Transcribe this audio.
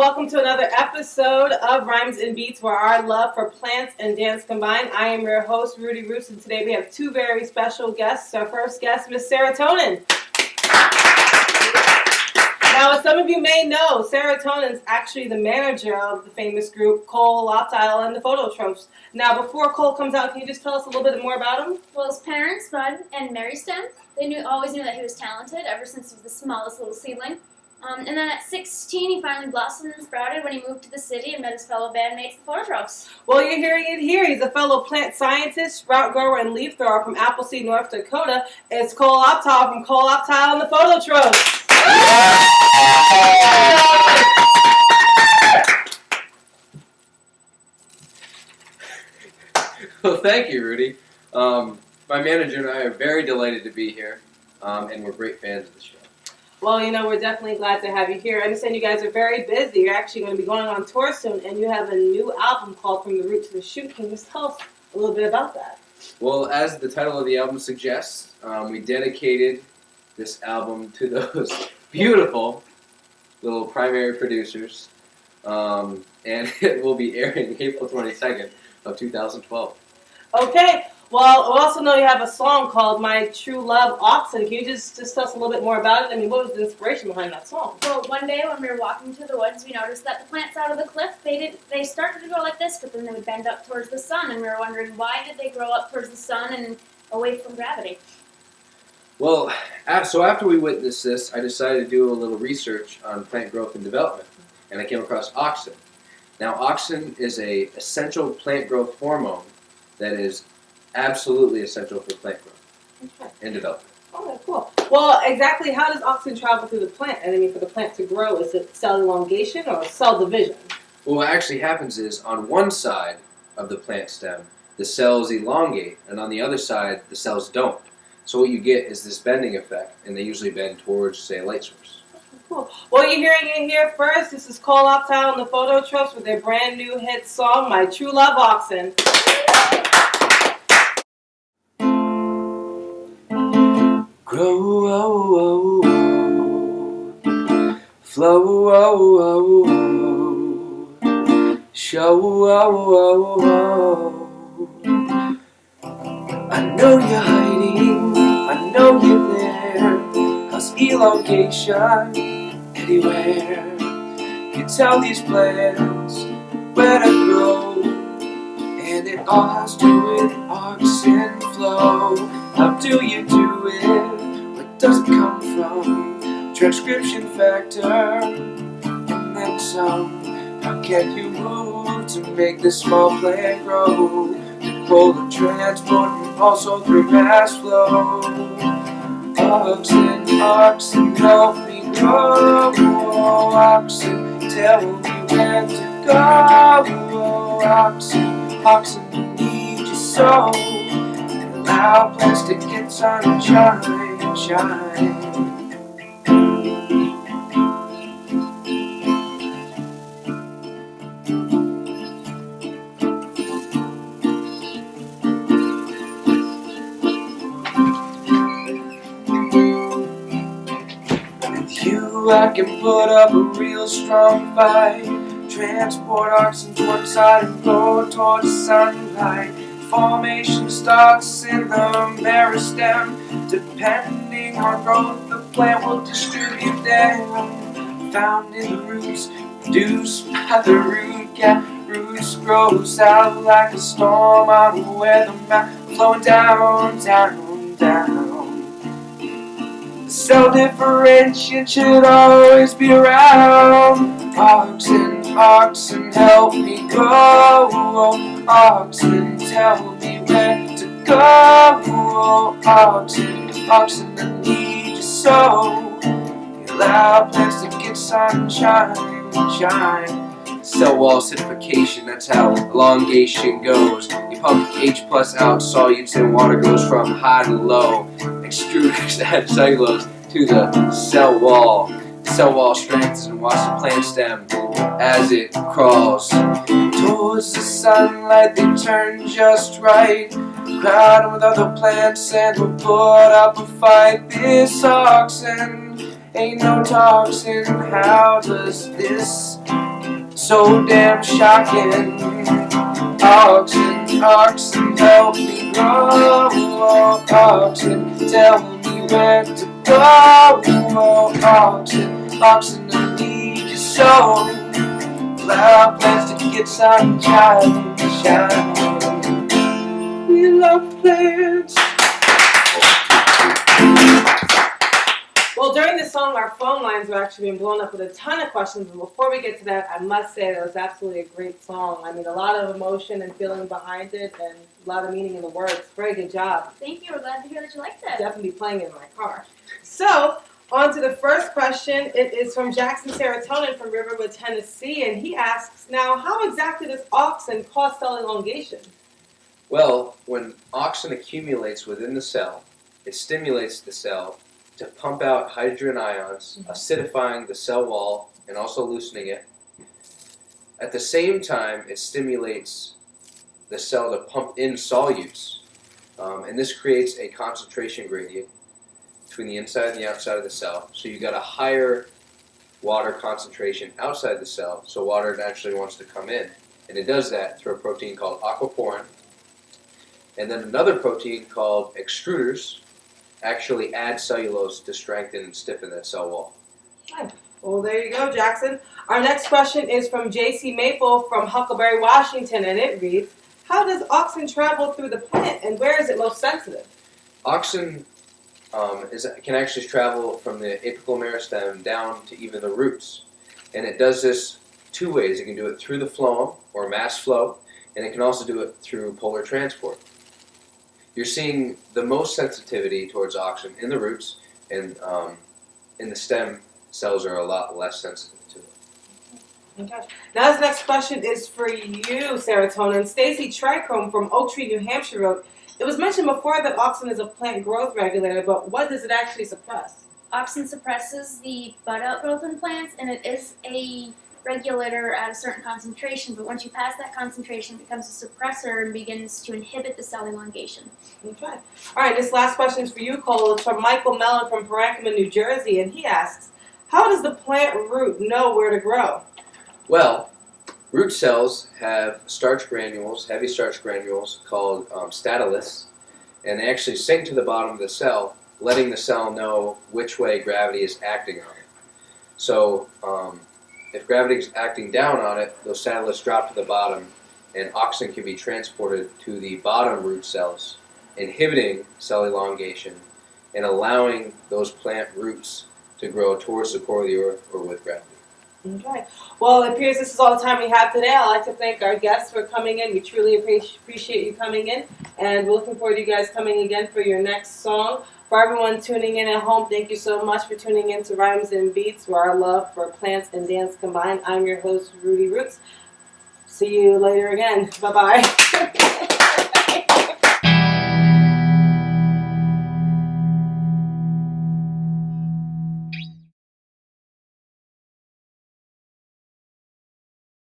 welcome to another episode of Rhymes and Beats, where our love for plants and dance combine. I am your host, Rudy Roos, and today we have two very special guests. Our first guest, Miss Serotonin. Now, as some of you may know, Serotonin is actually the manager of the famous group Cole, Auxin, and the Phototropes. Now, before Cole comes out, can you just tell us a little bit more about him? Well, his parents, Bud and Mary Stem, they always knew that he was talented ever since he was the smallest little seedling. And then at 16, he finally blossomed and sprouted when he moved to the city and met his fellow bandmates, the Phototropes. Well, you're hearing it here. He's a fellow plant scientist, sprout grower, and leaf thrower from Appleseed, North Dakota. It's Cole Auxin from Cole Auxin and the Phototropes. Well, thank you, Rudy. My manager and I are very delighted to be here, and we're great fans of the show. Well, you know, we're definitely glad to have you here. I understand you guys are very busy. You're actually going to be going on tour soon, and you have a new album called From the Root to the Shoot. Can you just tell us a little bit about that? Well, as the title of the album suggests, we dedicated this album to those beautiful little primary producers, and it will be airing April 22nd of 2012. Okay. Well, we also know you have a song called My True Love, Auxin. Can you just tell us a little bit more about it? I mean, what was the inspiration behind that song? Well, one day when we were walking through the woods, we noticed that the plants out of the cliff, they started to grow like this, but then they would bend up towards the sun, and we were wondering, why did they grow up towards the sun and away from gravity? Well, so after we witnessed this, I decided to do a little research on plant growth and development, and I came across Auxin. Now, Auxin is an essential plant growth hormone that is absolutely essential for plant growth and development. Okay, cool. Well, exactly how does Auxin travel through the plant? And I mean, for the plant to grow, is it cell elongation or cell division? Well, what actually happens is on one side of the plant stem, the cells elongate, and on the other side, the cells don't. So what you get is this bending effect, and they usually bend towards, say, a light source. Cool. Well, you're hearing it here first. This is Cole Auxin and the Phototropes with their brand new hit song, My True Love, Auxin. Grow, oh, oh, oh. Flow, oh, oh, oh. Show, oh, oh, oh. I know you're hiding, I know you're there, 'cause elongation anywhere. You tell these plants where to grow, and it all has to do with Auxin flow. How do you do it? What does it come from? Transcription factor, and then some. How can you move to make this small plant grow? Polar transport and also through mass flow. Auxin, Auxin, help me grow. Auxin, tell me when to go. Auxin, Auxin, I need you so. Allow plants to get sunshine, shine. With you, I can put up a real strong fight. Transport Auxin to one side and go towards the sunlight. Formation starts in the meristem. Depending on growth, the plant will distribute them. Found in the roots, produced by the root gap. Roots grows out like a storm on a weather map, flowing down, down, down. The cell differentiation should always be around. Auxin, Auxin, help me grow. Auxin, tell me where to go. Auxin, Auxin, I need you so. You allow plants to get sunshine, shine. Cell wall acidification, that's how elongation goes. You pump H+ out, solutes and water goes from high to low. Extruders add cellulose to the cell wall. The cell wall strengthens and watches the plant stem as it crawls towards the sunlight. They turn just right, crowding with other plants, and we'll put up a fight. This Auxin ain't no toxin. How does this so damn shocking. Auxin, Auxin, help me grow. Auxin, tell me where to go. Auxin, Auxin, I need you so. Flower plants to get sunshine, shine. We love plants. Well, during this song, our phone lines were actually being blown up with a ton of questions. And before we get to that, I must say that it was absolutely a great song. I mean, a lot of emotion and feeling behind it, and a lot of meaning in the words. Very good job. Thank you. We're glad to hear that you liked it. Definitely playing it in my car. So, on to the first question. It is from Jackson Serotonin from Riverwood, Tennessee, and he asks, now, how exactly does Auxin cause cell elongation? Well, when auxin accumulates within the cell, it stimulates the cell to pump out hydrogen ions, acidifying the cell wall and also loosening it. At the same time, it stimulates the cell to pump in solutes, and this creates a concentration gradient between the inside and the outside of the cell. So you got a higher water concentration outside the cell, so water naturally wants to come in. And it does that through a protein called aquaporin. And then another protein called extruders actually add cellulose to strengthen and stiffen that cell wall. Well, there you go, Jackson. Our next question is from J.C. Maple from Huckleberry, Washington, and it reads, how does auxin travel through the plant, and where is it most sensitive? Auxin can actually travel from the apical meristem down to even the roots. And it does this two ways. It can do it through the phloem, or mass flow, and it can also do it through polar transport. You're seeing the most sensitivity towards auxin in the roots, and in the stem, cells are a lot less sensitive to it. Okay. Now this next question is for you, Serotonin. Stacy Trichrome from Oak Tree, New Hampshire wrote, it was mentioned before that auxin is a plant growth regulator, but what does it actually suppress? Auxin suppresses the bud outgrowth in plants, and it is a regulator at a certain concentration, but once you pass that concentration, it becomes a suppressor and begins to inhibit the cell elongation. Okay. All right, this last question is for you, Cole. It's from Michael Mellon from Parankama, New Jersey, and he asks, how does the plant root know where to grow? Well, root cells have starch granules, heavy starch granules called stateless, and they actually sink to the bottom of the cell, letting the cell know which way gravity is acting on it. So, if gravity is acting down on it, those stateless drop to the bottom, and auxin can be transported to the bottom root cells, inhibiting cell elongation and allowing those plant roots to grow towards the core of the earth or with gravity. Okay. Well, it appears this is all the time we have today. I'd like to thank our guests for coming in. We truly appreciate you coming in, and we're looking forward to you guys coming again for your next song. For everyone tuning in at home, thank you so much for tuning in to Rhymes and Beats, where our love for plants and dance combine. I'm your host, Rudy Roots. See you later again. Bye-bye.